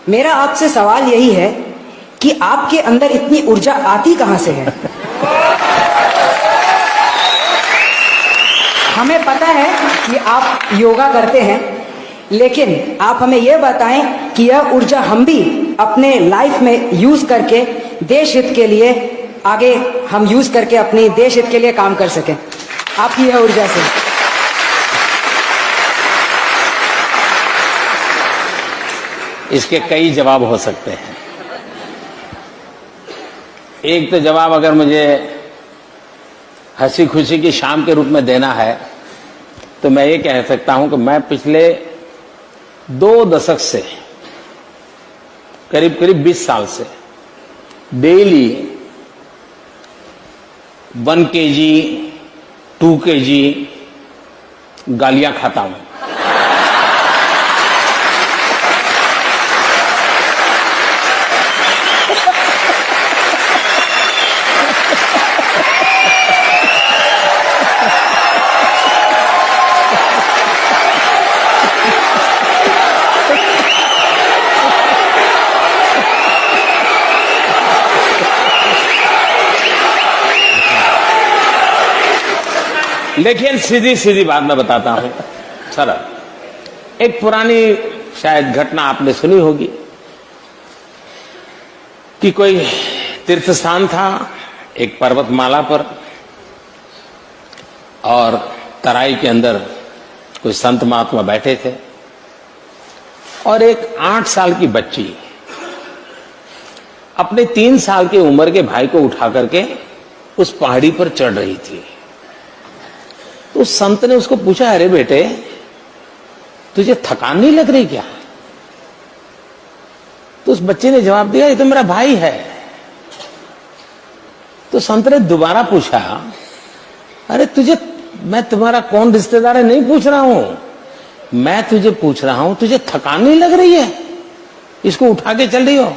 मेरा आपसे सवाल यही है कि आपके अंदर इतनी ऊर्जा आती कहां से है? हमें पता है कि आप योगा करते हैं, लेकिन आप हमें यह बताएं कि यह ऊर्जा हम भी अपने लाइफ में यूज करके देश हित के लिए आगे हम यूज करके अपनी देश हित के लिए काम कर सकें आपकी यह ऊर्जा से। इसके कई जवाब हो सकते हैं। एक तो जवाब अगर मुझे हंसी खुशी की शाम के रूप में देना है तो मैं ये कह सकता हूं कि मैं पिछले 2 दशक से करीब करीब 20 साल से डेली 1 kg 2 kg गालियां खाता हूं। लेकिन सीधी सीधी बात मैं बताता हूं सरल। एक पुरानी शायद घटना आपने सुनी होगी कि कोई तीर्थ स्थान था एक पर्वतमाला पर, और तराई के अंदर कोई संत महात्मा बैठे थे, और एक 8 साल की बच्ची अपने 3 साल की उम्र के भाई को उठा करके उस पहाड़ी पर चढ़ रही थी। तो उस संत ने उसको पूछा, अरे बेटे तुझे थकान नहीं लग रही क्या? तो उस बच्चे ने जवाब दिया, ये तो मेरा भाई है। तो संत ने दोबारा पूछा, अरे तुझे, मैं तुम्हारा कौन रिश्तेदार है नहीं पूछ रहा हूं, मैं तुझे पूछ रहा हूं तुझे थकान नहीं लग रही है, इसको उठा के चल रही हो?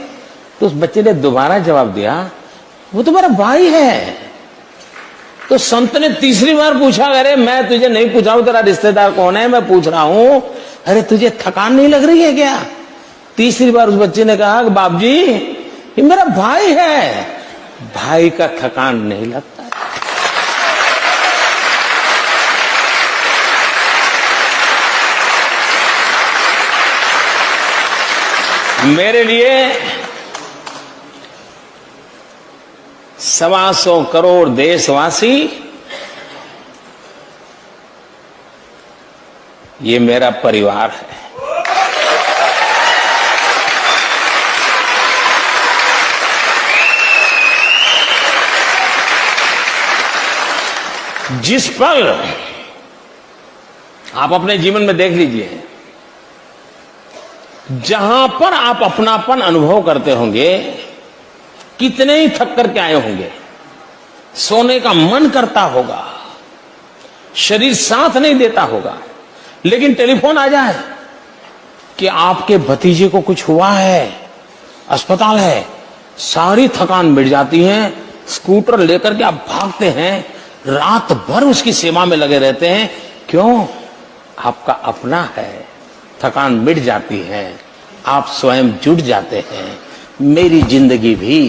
तो उस बच्चे ने दोबारा जवाब दिया, वो तो मेरा भाई है। तो संत ने तीसरी बार पूछा, अरे मैं तुझे नहीं पूछा हूं तेरा रिश्तेदार कौन है, मैं पूछ रहा हूं अरे तुझे थकान नहीं लग रही है क्या? तीसरी बार उस बच्चे ने कहा, बाप जी ये मेरा भाई है, भाई का थकान नहीं लगता। मेरे लिए 125 करोड़ देशवासी ये मेरा परिवार है। जिस पल आप अपने जीवन में देख लीजिए, जहां पर आप अपनापन अनुभव करते होंगे, कितने ही थक करके आए होंगे, सोने का मन करता होगा, शरीर साथ नहीं देता होगा, लेकिन टेलीफोन आ जाए कि आपके भतीजे को कुछ हुआ है, अस्पताल है, सारी थकान मिट जाती है। स्कूटर लेकर के आप भागते हैं, रात भर उसकी सेवा में लगे रहते हैं। क्यों? आपका अपना है, थकान मिट जाती है, आप स्वयं जुट जाते हैं। मेरी जिंदगी भी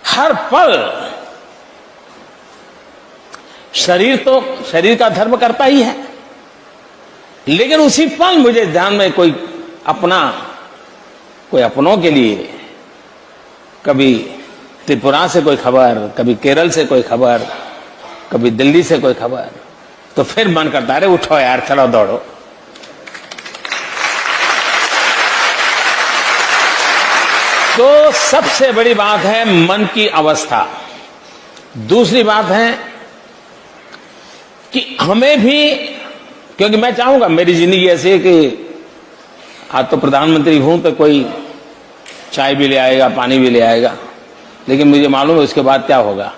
हर पल शरीर तो शरीर का धर्म करता ही है, लेकिन उसी पल मुझे ध्यान में कोई अपनों के लिए कभी त्रिपुरा से कोई खबर, कभी केरल से कोई खबर, कभी दिल्ली से कोई खबर, तो फिर मन करता है, अरे उठो यार, चलो दौड़ो। तो सबसे बड़ी बात है मन की अवस्था। दूसरी बात है कि हमें भी, क्योंकि मैं चाहूंगा मेरी जिंदगी ऐसी है कि आज तो प्रधानमंत्री हूं तो कोई चाय भी ले आएगा, पानी भी ले आएगा, लेकिन मुझे मालूम है उसके बाद क्या होगा।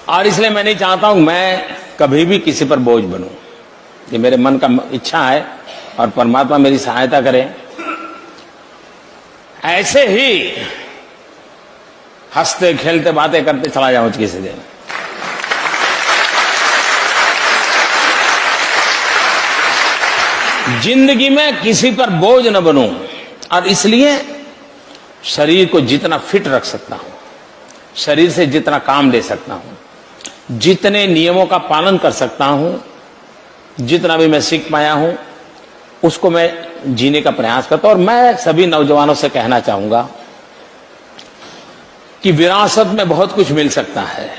और इसलिए मैं नहीं चाहता हूं मैं कभी भी किसी पर बोझ बनूं। ये मेरे मन का इच्छा है और परमात्मा मेरी सहायता करे। ऐसे ही हंसते खेलते बातें करते चला जाऊं किसी दिन। जिंदगी में किसी पर बोझ न बनूं, और इसलिए शरीर को जितना फिट रख सकता हूं, शरीर से जितना काम ले सकता हूं, जितने नियमों का पालन कर सकता हूं, जितना भी मैं सीख पाया हूं, उसको मैं जीने का प्रयास करता हूं। और मैं सभी नौजवानों से कहना चाहूंगा कि विरासत में बहुत कुछ मिल सकता है,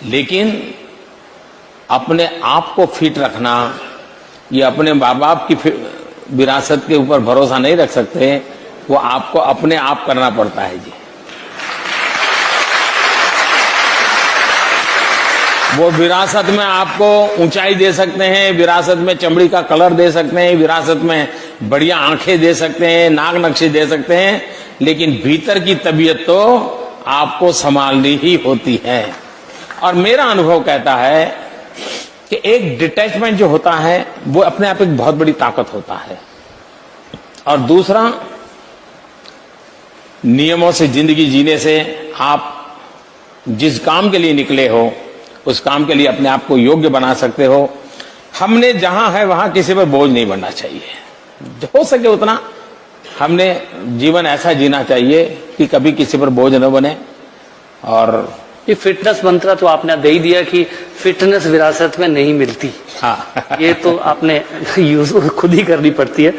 लेकिन अपने आप को फिट रखना, ये अपने माँ बाप की विरासत के ऊपर भरोसा नहीं रख सकते, वो आपको अपने आप करना पड़ता है जी। वो विरासत में आपको ऊंचाई दे सकते हैं, विरासत में चमड़ी का कलर दे सकते हैं, विरासत में बढ़िया आंखें दे सकते हैं, नाक नक्शे दे सकते हैं, लेकिन भीतर की तबीयत तो आपको संभालनी ही होती है। और मेरा अनुभव कहता है कि एक डिटैचमेंट जो होता है वो अपने आप एक बहुत बड़ी ताकत होता है। और दूसरा, नियमों से जिंदगी जीने से आप जिस काम के लिए निकले हो उस काम के लिए अपने आप को योग्य बना सकते हो। हमने जहां है वहां किसी पर बोझ नहीं बनना चाहिए। हो सके उतना हमने जीवन ऐसा जीना चाहिए कि कभी किसी पर बोझ न बने। और ये फिटनेस मंत्र तो आपने दे ही दिया कि फिटनेस विरासत में नहीं मिलती। हाँ ये तो आपने यूज खुद ही करनी पड़ती है।